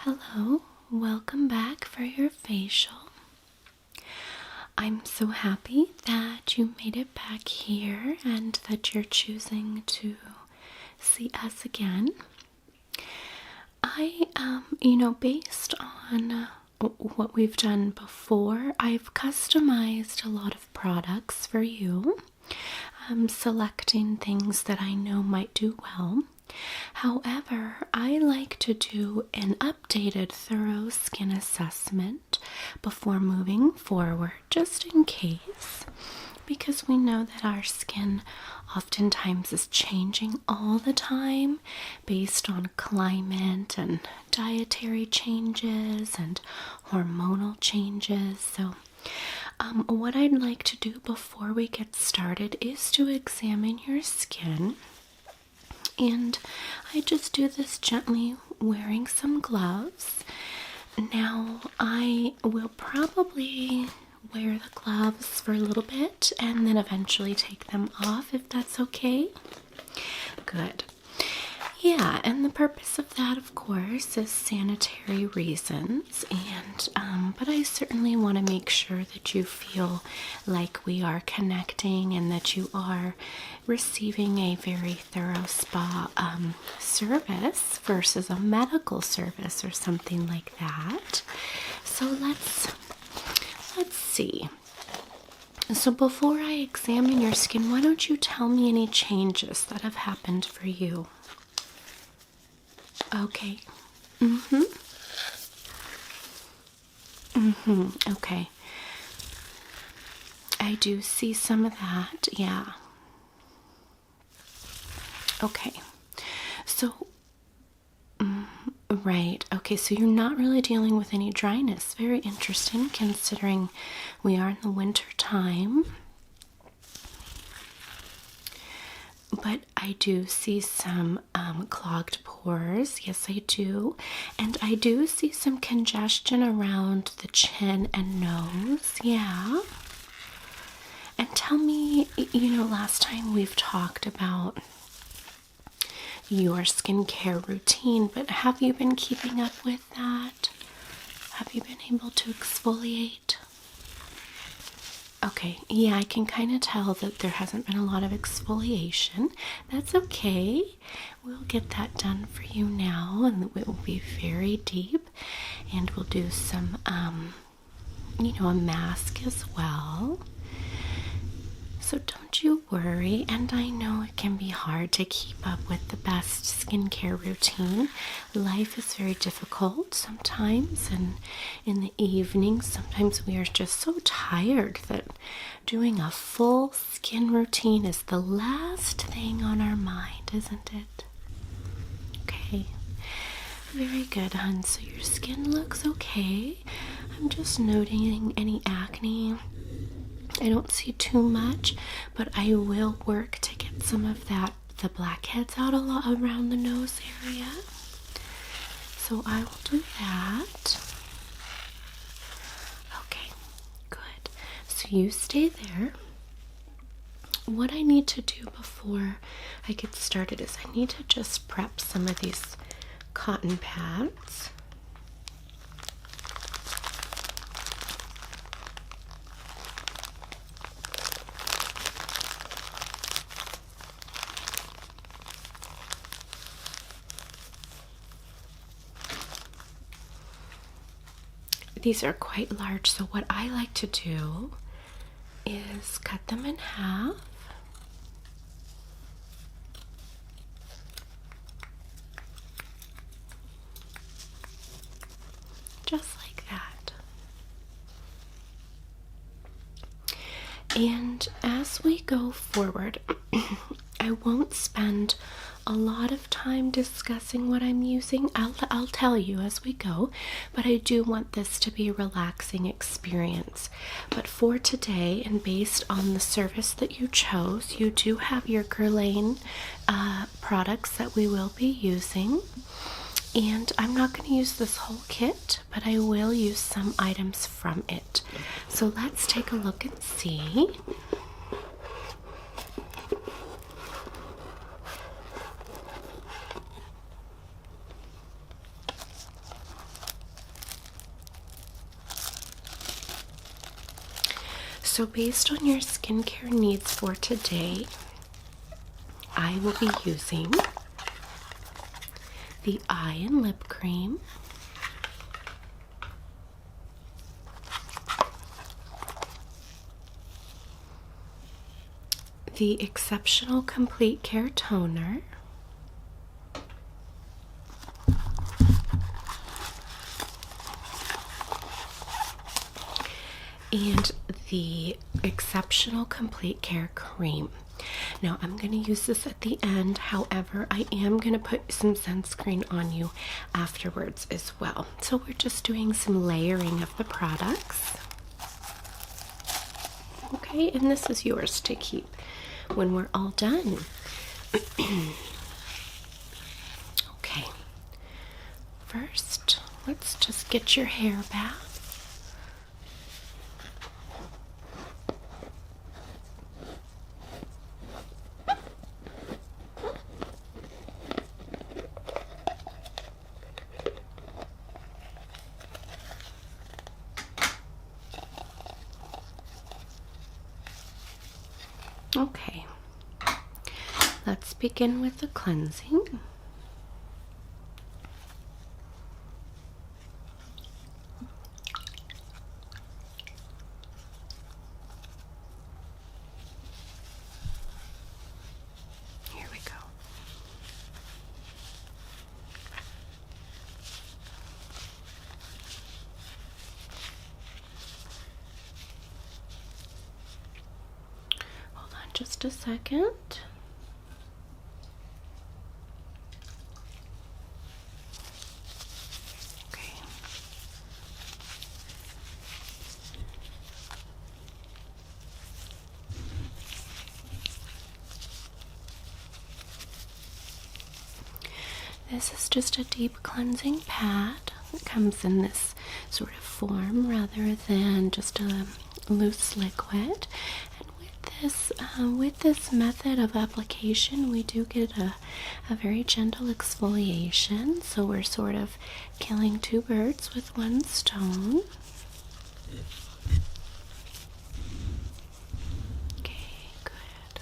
Hello, welcome back for your facial. I'm so happy that you made it back here and that you're choosing to see us again. Based on what we've done before, I've customized a lot of products for you. I'm selecting things that I know might do well. However, I like to do an updated, thorough skin assessment before moving forward, just in case, because we know that our skin oftentimes is changing all the time based on climate and dietary changes and hormonal changes. So what I'd like to do before we get started is to examine your skin. And I just do this gently wearing some gloves. Now, I will probably wear the gloves for a little bit and then eventually take them off, if that's okay. Good. Yeah, and the purpose of that, of course, is sanitary reasons, but I certainly want to make sure that you feel like we are connecting and that you are receiving a very thorough spa service versus a medical service or something like that. So let's see. So before I examine your skin, why don't you tell me any changes that have happened for you? Okay. Okay. I do see some of that, yeah. Okay. So, right. Okay, so you're not really dealing with any dryness. Very interesting, considering we are in the winter time. But I do see some clogged pores. Yes, I do. And I do see some congestion around the chin and nose. Yeah. And tell me, last time we've talked about your skincare routine, but have you been keeping up with that? Have you been able to exfoliate? Okay, yeah, I can kind of tell that there hasn't been a lot of exfoliation. That's okay. We'll get that done for you now, and it will be very deep. And we'll do some, a mask as well. So don't you worry, and I know it can be hard to keep up with the best skincare routine. Life is very difficult sometimes, and in the evening, sometimes we are just so tired that doing a full skin routine is the last thing on our mind, isn't it? Okay, very good, hon. So your skin looks okay. I'm just noting any acne. I don't see too much, but I will work to get some of the blackheads out a lot around the nose area. So I will do that. Okay, good. So you stay there. What I need to do before I get started is I need to just prep some of these cotton pads. These are quite large, so what I like to do is cut them in half. Just like that. And as we go forward, I won't spend a lot of time discussing what I'm using. I'll tell you as we go, but I do want this to be a relaxing experience. But for today, and based on the service that you chose, you do have your Guerlain products that we will be using. And I'm not going to use this whole kit, but I will use some items from it. So let's take a look and see. So based on your skincare needs for today, I will be using the eye and lip cream, the Exceptional Complete Care Toner, and the Exceptional Complete Care Cream. Now I'm going to use this at the end, however I am going to put some sunscreen on you afterwards as well. So we're just doing some layering of the products. Okay, and this is yours to keep when we're all done. Okay, first let's just get your hair back. Okay, let's begin with the cleansing. Here we go. Just a second. Okay. This is just a deep cleansing pad. It comes in this sort of form rather than just a loose liquid. With this method of application, we do get a very gentle exfoliation, so we're sort of killing two birds with one stone. Okay, good.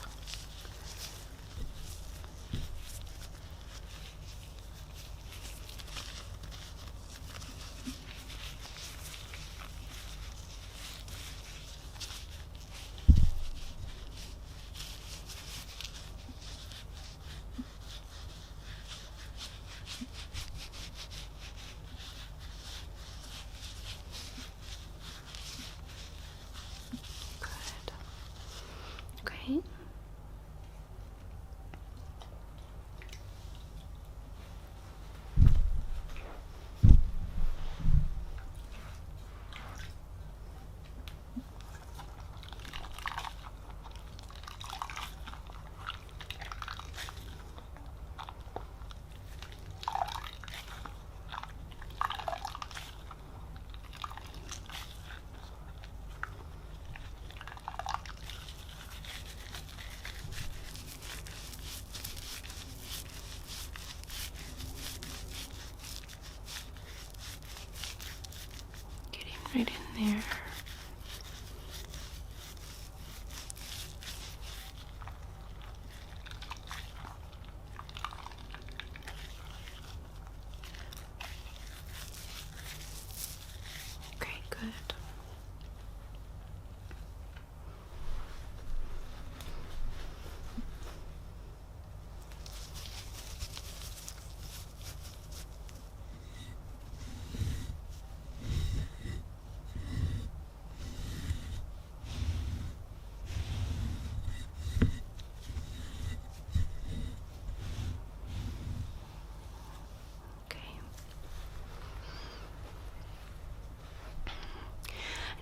Okay. Right in there. Okay, good.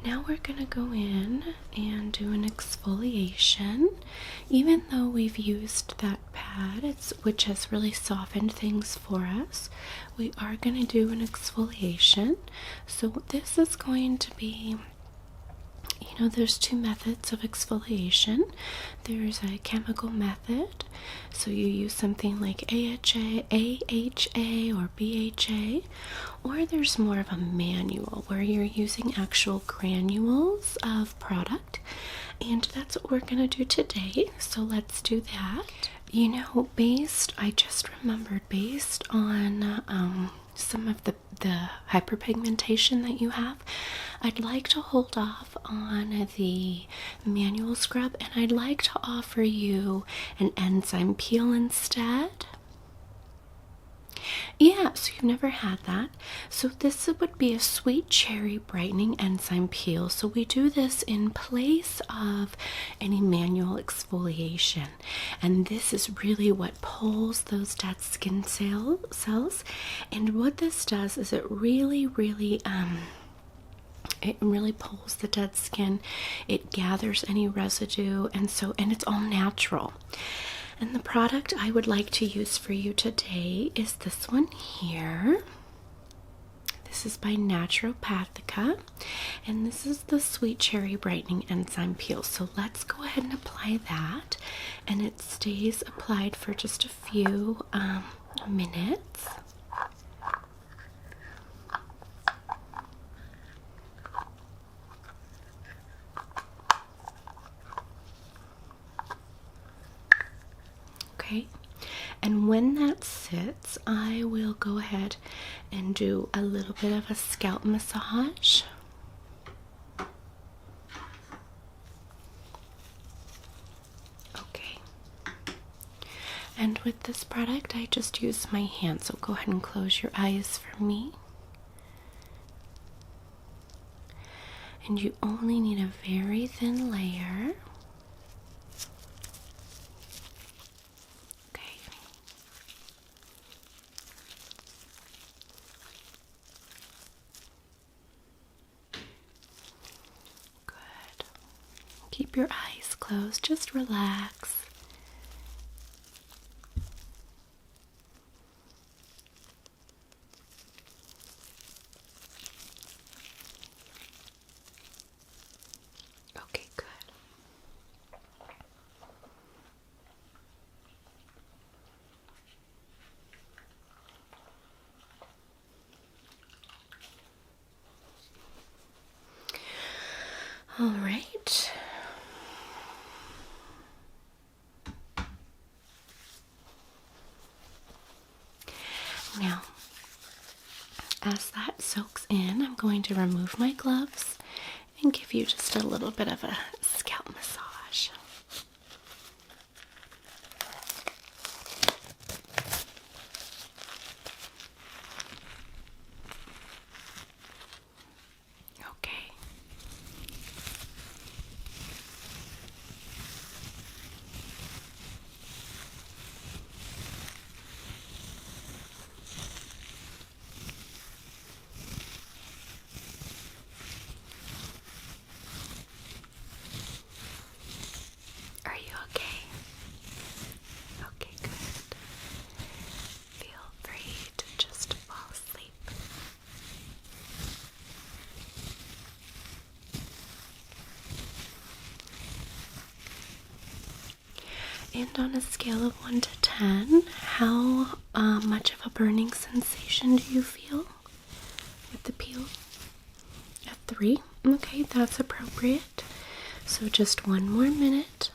Now we're going to go in and do an exfoliation. Even though we've used that pad, which has really softened things for us, we are going to do an exfoliation. So this is going to be, know there's two methods of exfoliation. There's a chemical method, so you use something like AHA or BHA, or there's more of a manual where you're using actual granules of product, and that's what we're going to do today. So let's do that. You know, I just remembered, based on some of the hyperpigmentation that you have, I'd like to hold off on the manual scrub, and I'd like to offer you an enzyme peel instead. Yeah, so you've never had that. So this would be a sweet cherry brightening enzyme peel. So we do this in place of any manual exfoliation. And this is really what pulls those dead skin cells. And what this does is it really pulls the dead skin. It gathers any residue, and it's all natural. And the product I would like to use for you today is this one here. This is by Naturopathica, and this is the Sweet Cherry Brightening Enzyme Peel. So let's go ahead and apply that, and it stays applied for just a few minutes. Okay, and when that sits, I will go ahead and do a little bit of a scalp massage. Okay, and with this product, I just use my hand, so go ahead and close your eyes for me. And you only need a very thin layer. Keep your eyes closed, just relax. Okay, good. All right. Now, as that soaks in, I'm going to remove my gloves and give you just a little bit of a scalp massage. Okay. Are you okay? Okay, good. Feel free to just fall asleep. And on a scale of 1 to 10, how much of a burning sensation do you feel with the peel? A 3? Okay, that's appropriate. So just one more minute.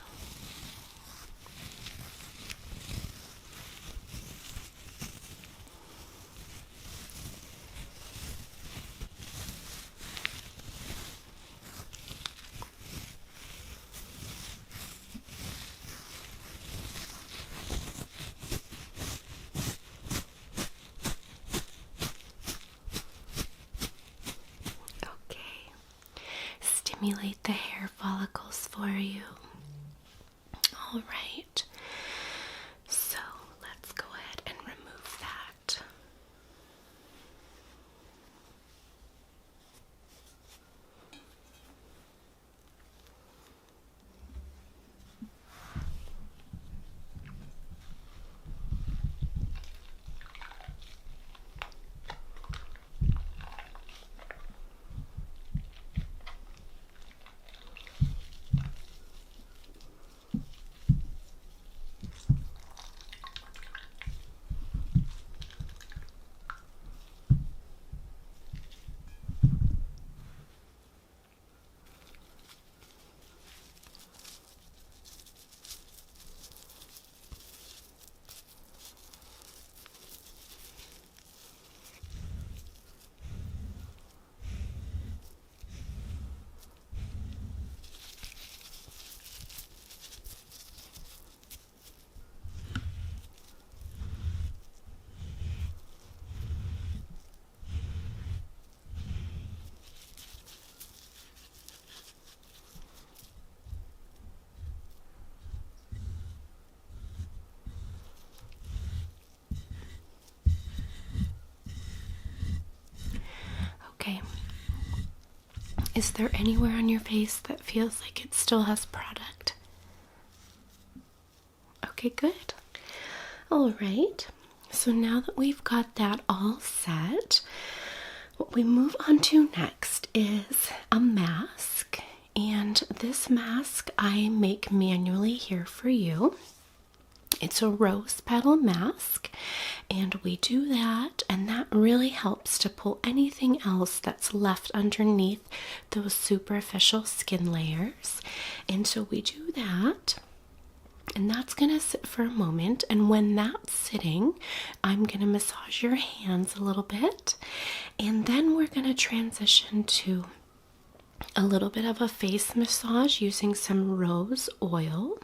Okay. Stimulate the hair follicles for you. All right. So let's go ahead and remove that. Okay. Is there anywhere on your face that feels like it still has product? Okay, good. All right. So now that we've got that all set, what we move on to next is a mask. And this mask I make manually here for you. It's a rose petal mask, and we do that, and that really helps to pull anything else that's left underneath those superficial skin layers. And so we do that, and that's going to sit for a moment. And when that's sitting, I'm going to massage your hands a little bit, and then we're going to transition to a little bit of a face massage using some rose oil.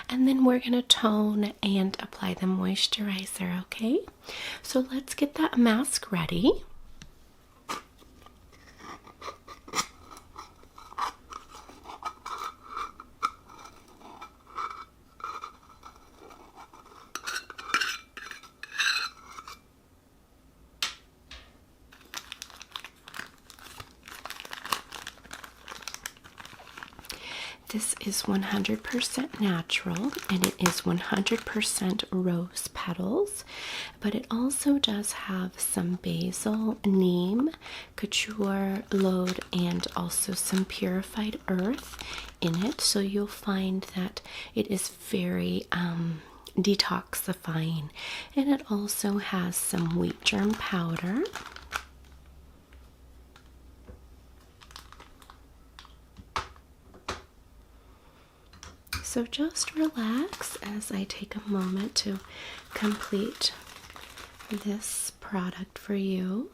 And then we're going to tone and apply the moisturizer, okay? So let's get that mask ready. This is 100% natural, and it is 100% rose petals, but it also does have some basil, neem, couture, load, and also some purified earth in it. So you'll find that it is very detoxifying, and it also has some wheat germ powder. So just relax as I take a moment to complete this product for you.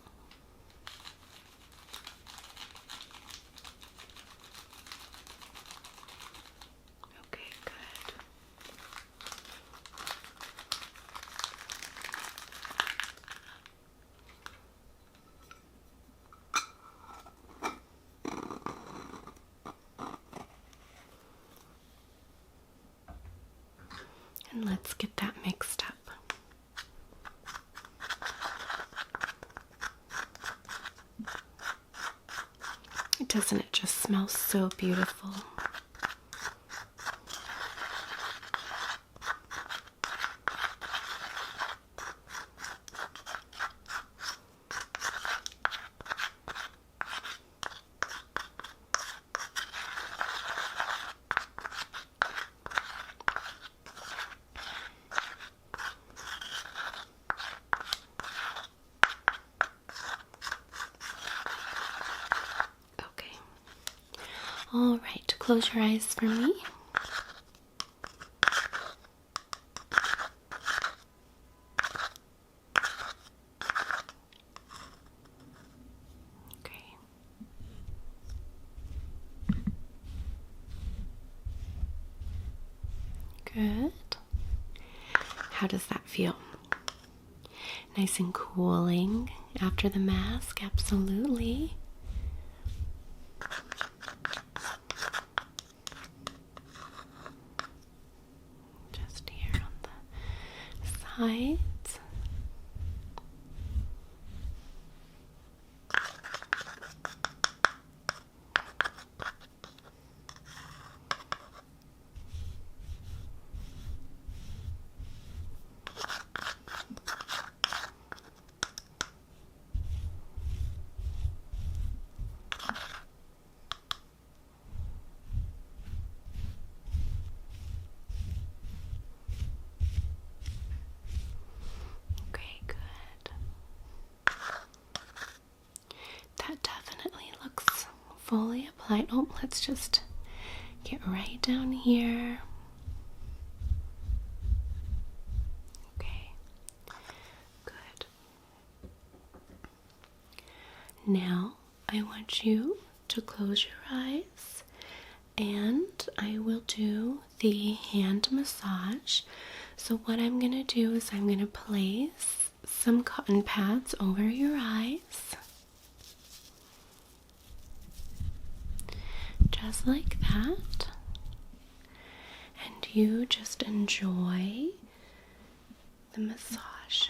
Okay, good. And let's get that mixed up. Doesn't it just smell so beautiful? All right, close your eyes for me. Okay. Good. How does that feel? Nice and cooling after the mask? Absolutely. Just here on the sides. Fully applied. Oh, let's just get right down here. Okay, good. Now I want you to close your eyes, and I will do the hand massage. So what I'm going to do is I'm going to place some cotton pads over your eyes. Just like that, and you just enjoy the massage.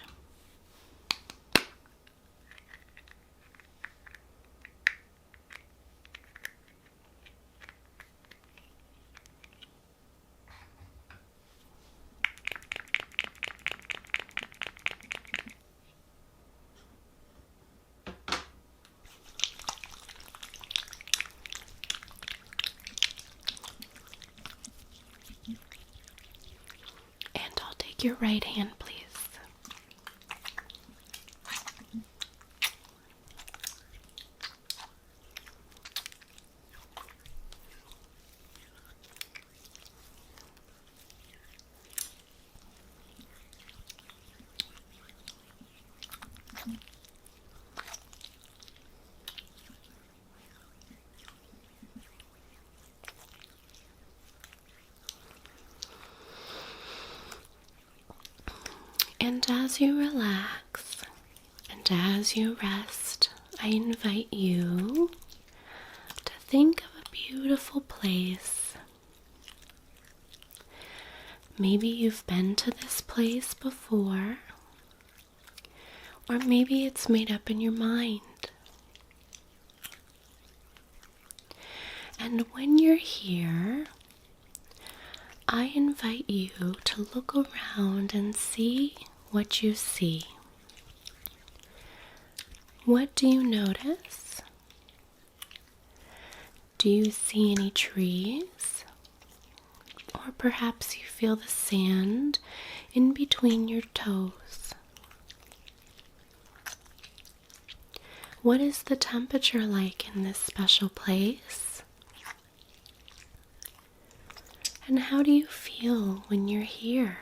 your right hand, please. And as you relax and as you rest, I invite you to think of a beautiful place. Maybe you've been to this place before, or maybe it's made up in your mind. And when you're here, I invite you to look around and see what you see. What do you notice? Do you see any trees? Or perhaps you feel the sand in between your toes. What is the temperature like in this special place? And how do you feel when you're here?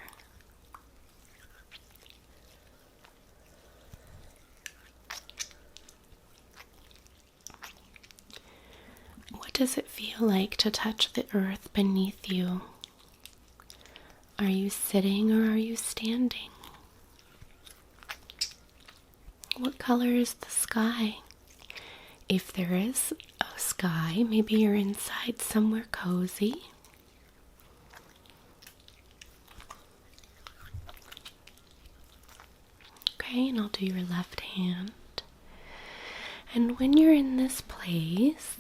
What does it feel like to touch the earth beneath you? Are you sitting or are you standing? What color is the sky? If there is a sky, maybe you're inside somewhere cozy. Okay, and I'll do your left hand. And when you're in this place,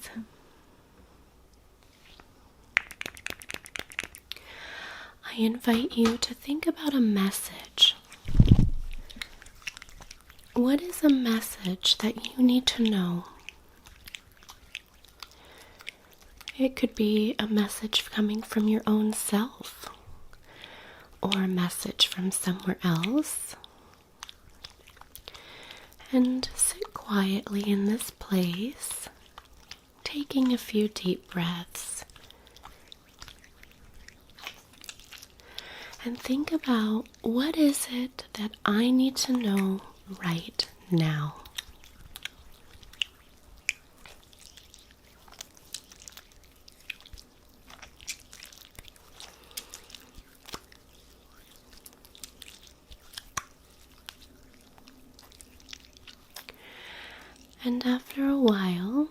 I invite you to think about a message. What is a message that you need to know? It could be a message coming from your own self, or a message from somewhere else. And sit quietly in this place, taking a few deep breaths. And think about, what is it that I need to know right now? And after a while,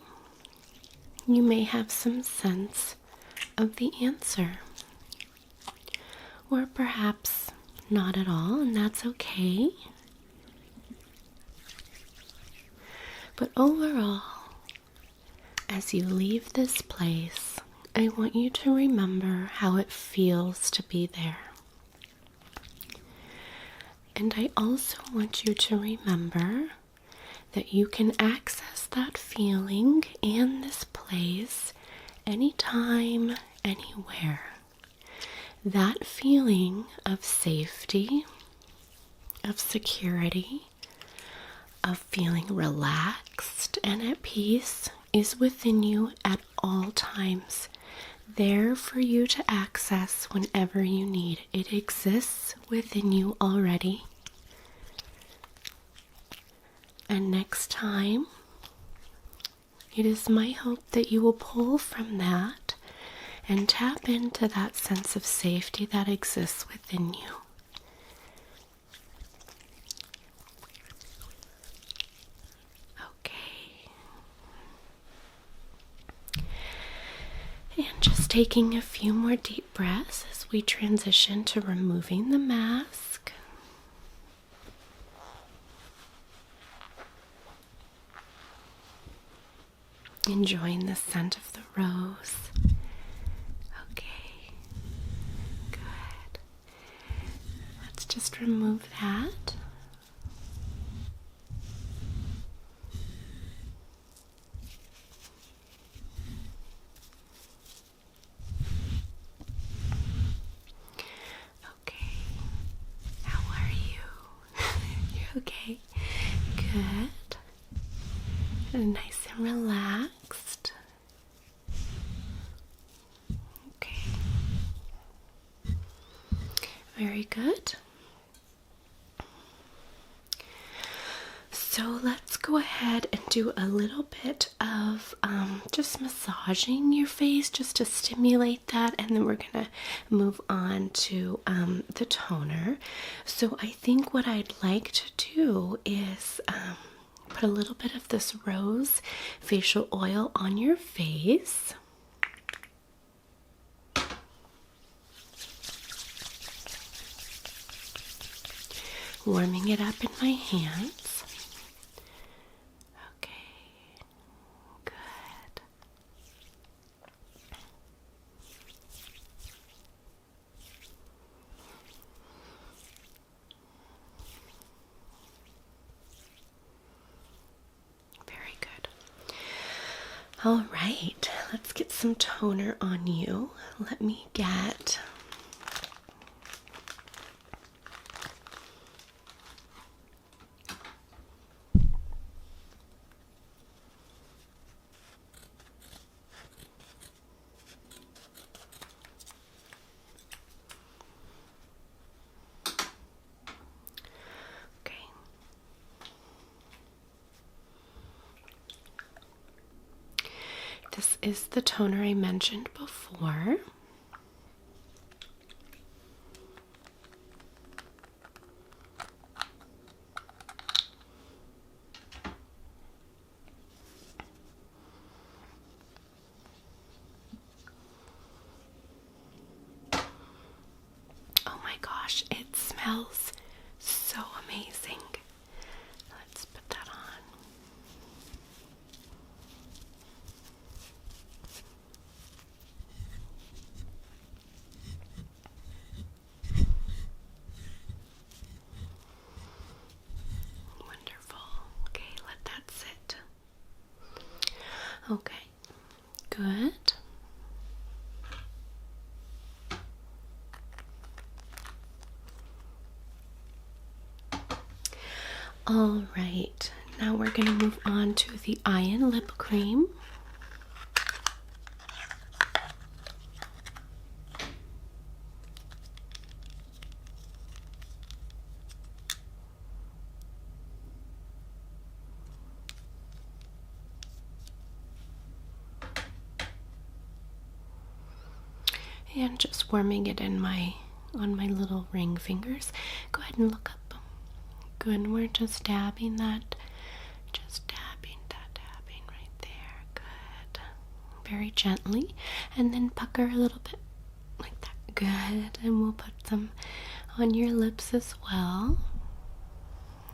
you may have some sense of the answer. Or perhaps not at all, and that's okay. But overall, as you leave this place, I want you to remember how it feels to be there. And I also want you to remember that you can access that feeling and this place anytime, anywhere. That feeling of safety, of security, of feeling relaxed and at peace is within you at all times, there for you to access whenever you need. It exists within you already. And next time, it is my hope that you will pull from that and tap into that sense of safety that exists within you. Okay. And just taking a few more deep breaths as we transition to removing the mask. Enjoying the scent of the rose. Okay, good. Let's just remove that. Okay. nice and relaxed. Okay. Very good. So let's go ahead and do a little bit of just massaging your face just to stimulate that, and then we're gonna move on to the toner. So I think what I'd like to do is put a little bit of this rose facial oil on your face. Warming it up in my hands. All right, let's get some toner on you. Let me get this is the toner I mentioned before. Oh my gosh, it smells so amazing. Let's put that on. Okay, good. All right, now we're going to move on to the eye and lip cream. And just warming it in on my little ring fingers. Go ahead and look up. Good, we're just dabbing that. Just dabbing right there. Good. Very gently. And then pucker a little bit like that. Good. And we'll put some on your lips as well.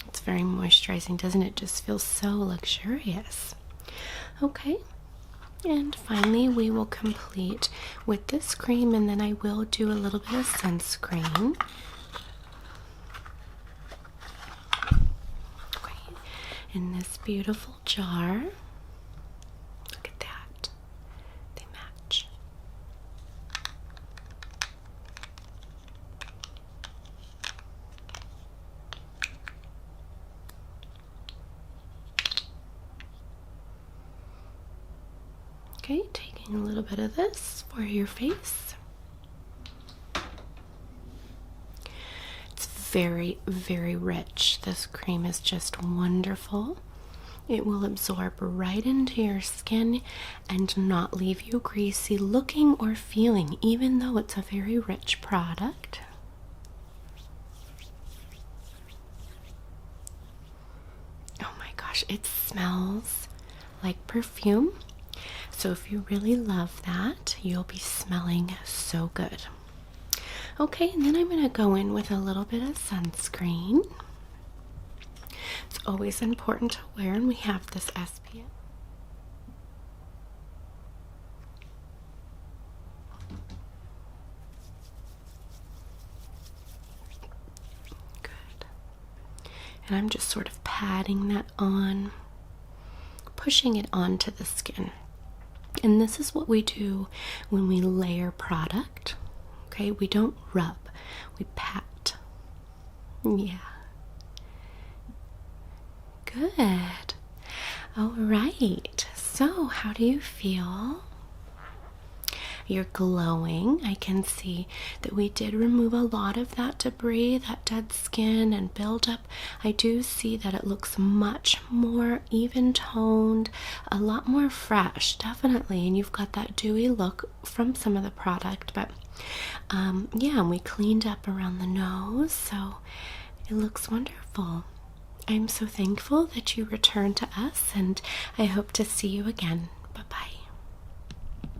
It's very moisturizing, doesn't it? Just feels so luxurious. Okay. And finally, we will complete with this cream, and then I will do a little bit of sunscreen. Okay, in this beautiful jar. Look at that. They match. Okay, taking a little bit of this for your face. It's very, very rich. This cream is just wonderful. It will absorb right into your skin and not leave you greasy looking or feeling, even though it's a very rich product. Oh my gosh, it smells like perfume. So if you really love that, you'll be smelling so good. Okay, and then I'm going to go in with a little bit of sunscreen. It's always important to wear, and we have this SPF. Good. And I'm just sort of patting that on, pushing it onto the skin. And this is what we do when we layer product. Okay, we don't rub, we pat. Yeah. Good. All right, so how do you feel? You're glowing. I can see that we did remove a lot of that debris, that dead skin and buildup. I do see that it looks much more even toned, a lot more fresh, definitely. And you've got that dewy look from some of the product, but yeah, and we cleaned up around the nose, so it looks wonderful. I'm so thankful that you returned to us, and I hope to see you again.